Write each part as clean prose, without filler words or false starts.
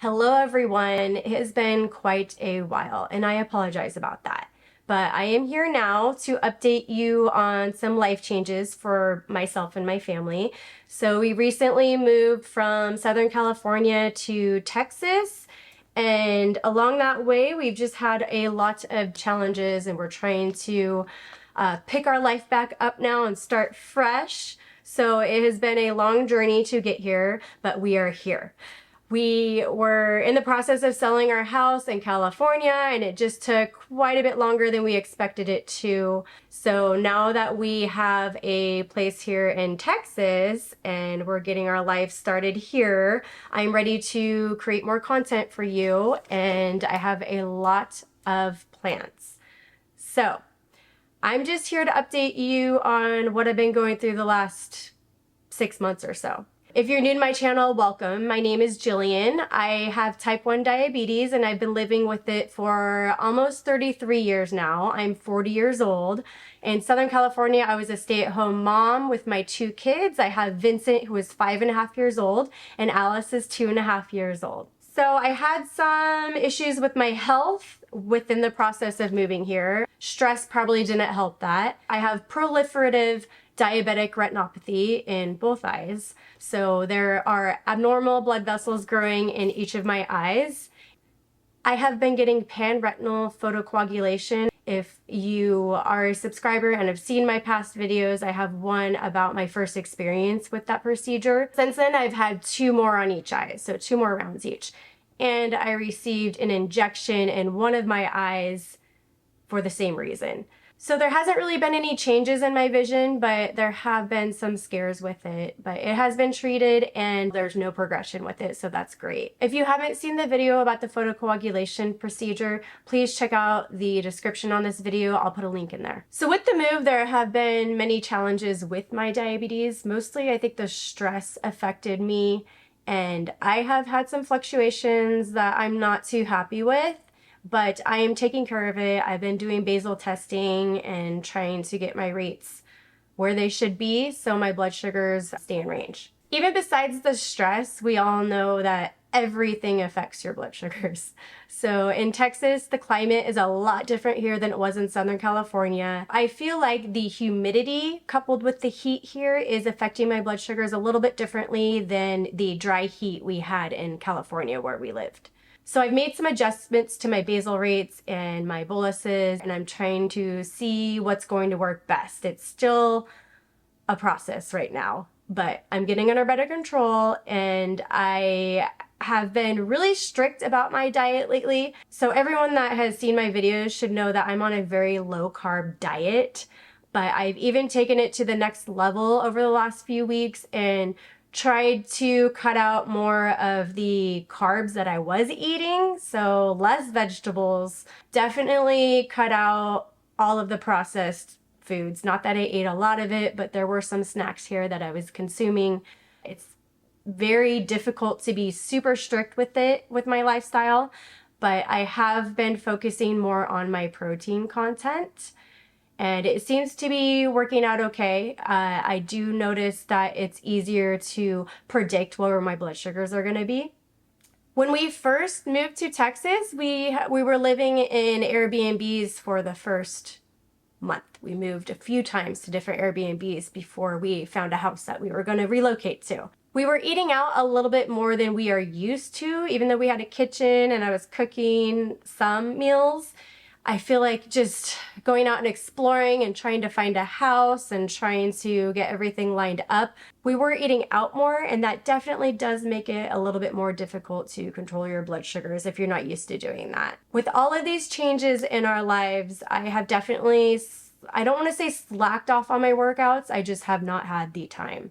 Hello everyone. It has been quite a while and I apologize about that. But I am here now to update you on some life changes for myself and my family. So we recently moved from Southern California to Texas, and along that way we've just had a lot of challenges, and we're trying to pick our life back up now and start fresh. So it has been a long journey to get here, but we are here. We were in the process of selling our house in California, and it just took quite a bit longer than we expected it to. So now that we have a place here in Texas and we're getting our life started here, I'm ready to create more content for you, and I have a lot of plans. So I'm just here to update you on what I've been going through the last 6 months or so. If you're new to my channel, welcome. My name is Jillian. I have type 1 diabetes and I've been living with it for almost 33 years now. I'm 40 years old. In Southern California, I was a stay-at-home mom with my 2 kids. I have Vincent, who is 5.5 years old, and Alice is 2.5 years old. So I had some issues with my health within the process of moving here. Stress probably didn't help that. I have proliferative diabetic retinopathy in both eyes. So there are abnormal blood vessels growing in each of my eyes. I have been getting pan-retinal photocoagulation. If you are a subscriber and have seen my past videos, I have one about my first experience with that procedure. Since then, I've had 2 more on each eye, so 2 more rounds each. And I received an injection in one of my eyes for the same reason. So there hasn't really been any changes in my vision, but there have been some scares with it. But it has been treated and there's no progression with it, so that's great. If you haven't seen the video about the photocoagulation procedure, please check out the description on this video. I'll put a link in there. So with the move, there have been many challenges with my diabetes. Mostly, I think the stress affected me, and I have had some fluctuations that I'm not too happy with. But I am taking care of it. I've been doing basal testing and trying to get my rates where they should be so my blood sugars stay in range. Even besides the stress, we all know that everything affects your blood sugars. So in Texas, the climate is a lot different here than it was in Southern California. I feel like the humidity coupled with the heat here is affecting my blood sugars a little bit differently than the dry heat we had in California where we lived. So I've made some adjustments to my basal rates and my boluses, and I'm trying to see what's going to work best. It's still a process right now, but I'm getting under better control, and I have been really strict about my diet lately. So everyone that has seen my videos should know that I'm on a very low carb diet, but I've even taken it to the next level over the last few weeks and tried to cut out more of the carbs that I was eating, so less vegetables. Definitely cut out all of the processed foods. Not that I ate a lot of it, but there were some snacks here that I was consuming. It's very difficult to be super strict with it with my lifestyle, but I have been focusing more on my protein content, and it seems to be working out okay. I do notice that it's easier to predict where my blood sugars are going to be. When we first moved to Texas, we were living in Airbnbs for the first month. We moved a few times to different Airbnbs before we found a house that we were going to relocate to. We were eating out a little bit more than we are used to, even though we had a kitchen and I was cooking some meals. I feel like just going out and exploring and trying to find a house and trying to get everything lined up, we were eating out more, and that definitely does make it a little bit more difficult to control your blood sugars if you're not used to doing that. With all of these changes in our lives, I have definitely, I don't want to say slacked off on my workouts, I just have not had the time.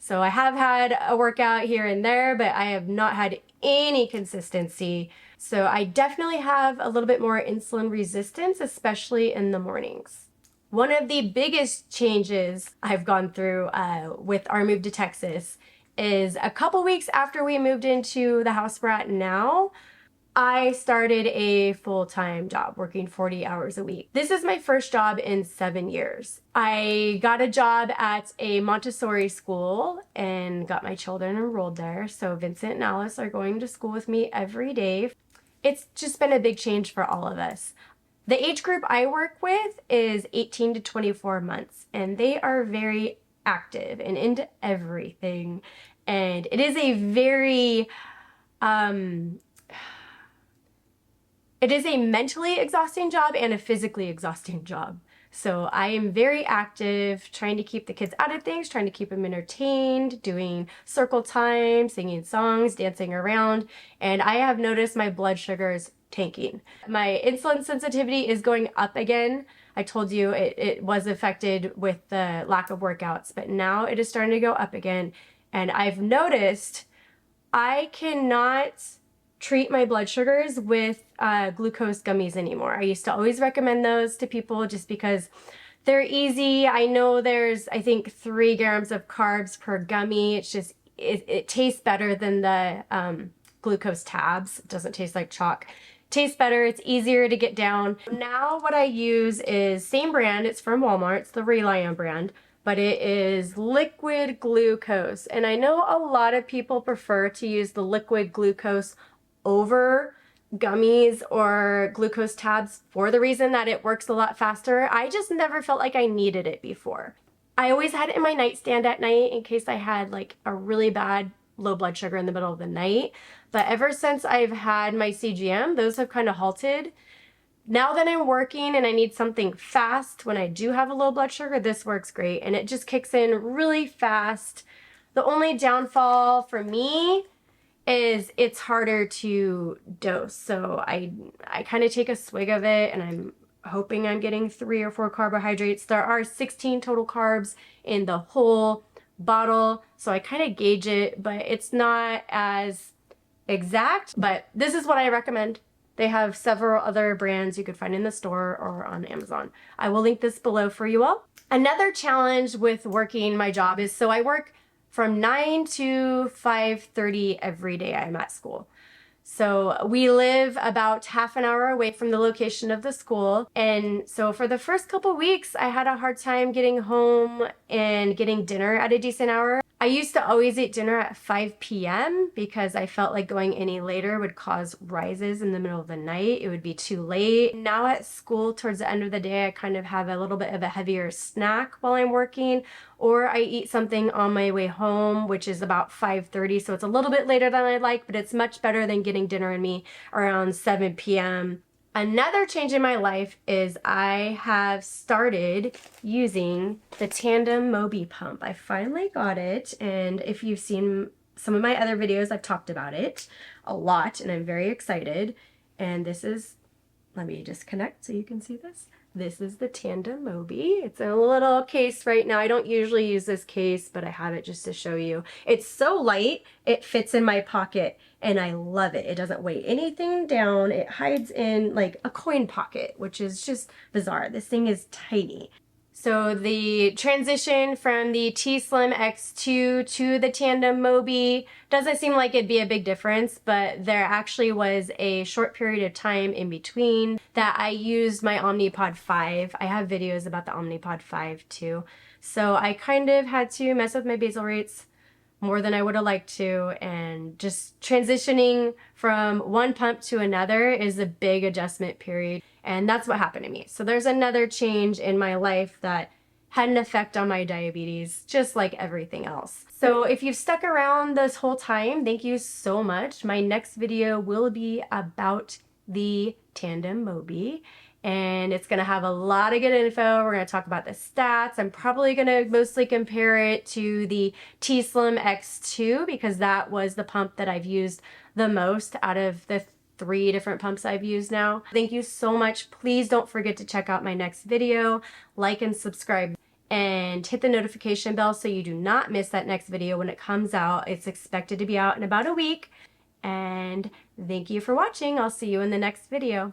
So I have had a workout here and there, but I have not had any consistency. So I definitely have a little bit more insulin resistance, especially in the mornings. One of the biggest changes I've gone through with our move to Texas is a couple weeks after we moved into the house we're at now, I started a full-time job working 40 hours a week. This is my first job in 7 years. I got a job at a Montessori school and got my children enrolled there. So Vincent and Alice are going to school with me every day. It's just been a big change for all of us. The age group I work with is 18 to 24 months, and they are very active and into everything. And it is a very, it is a mentally exhausting job and a physically exhausting job. So I am very active, trying to keep the kids out of things, trying to keep them entertained, doing circle time, singing songs, dancing around, and I have noticed my blood sugars tanking. My insulin sensitivity is going up again. I told you it was affected with the lack of workouts, but now it is starting to go up again, and I've noticed I cannot treat my blood sugars with glucose gummies anymore. I used to always recommend those to people just because they're easy. I know there's, I think, 3 grams of carbs per gummy. It's just, it tastes better than the glucose tabs. It doesn't taste like chalk. Tastes better, it's easier to get down. Now what I use is same brand, it's from Walmart, it's the Rely On brand, but it is liquid glucose. And I know a lot of people prefer to use the liquid glucose over gummies or glucose tabs for the reason that it works a lot faster. I just never felt like I needed it before. I always had it in my nightstand at night in case I had like a really bad low blood sugar in the middle of the night. But ever since I've had my CGM, those have kind of halted. Now that I'm working and I need something fast when I do have a low blood sugar, this works great and it just kicks in really fast. The only downfall for me is it's harder to dose. So I kind of take a swig of it and I'm hoping I'm getting 3 or 4 carbohydrates. There are 16 total carbs in the whole bottle, so I kind of gauge it, but it's not as exact, but this is what I recommend. They have several other brands you could find in the store or on Amazon. I will link this below for you all. Another challenge with working my job is, so I work from 9 to 5:30 every day I'm at school. So we live about half an hour away from the location of the school. And so for the first couple weeks, I had a hard time getting home and getting dinner at a decent hour. I used to always eat dinner at 5 p.m. because I felt like going any later would cause rises in the middle of the night. It would be too late. Now at school, towards the end of the day, I kind of have a little bit of a heavier snack while I'm working, or I eat something on my way home, which is about 5:30. So it's a little bit later than I like, but it's much better than getting dinner in me around 7 p.m. Another change in my life is I have started using the Tandem Mobi pump. I finally got it, and if you've seen some of my other videos, I've talked about it a lot, and I'm very excited. And this is, let me just connect so you can see this. This is the Tandem Mobi. It's in a little case right now. I don't usually use this case, but I have it just to show you. It's so light, it fits in my pocket, and I love it. It doesn't weigh anything down. It hides in like a coin pocket, which is just bizarre. This thing is tiny. So the transition from the T-Slim X2 to the Tandem Mobi doesn't seem like it'd be a big difference, but there actually was a short period of time in between that I used my Omnipod 5. I have videos about the Omnipod 5 too. So I kind of had to mess with my basal rates more than I would have liked to, and just transitioning from one pump to another is a big adjustment period, and that's what happened to me. So there's another change in my life that had an effect on my diabetes, just like everything else. So if you've stuck around this whole time, thank you so much. My next video will be about the Tandem Mobi, and it's going to have a lot of good info. We're going to talk about the stats. I'm probably going to mostly compare it to the T-Slim X2 because that was the pump that I've used the most out of the 3 different pumps I've used now. Thank you so much. Please don't forget to check out my next video, like and subscribe, and hit the notification bell so you do not miss that next video when it comes out. It's expected to be out in about a week. And thank you for watching. I'll see you in the next video.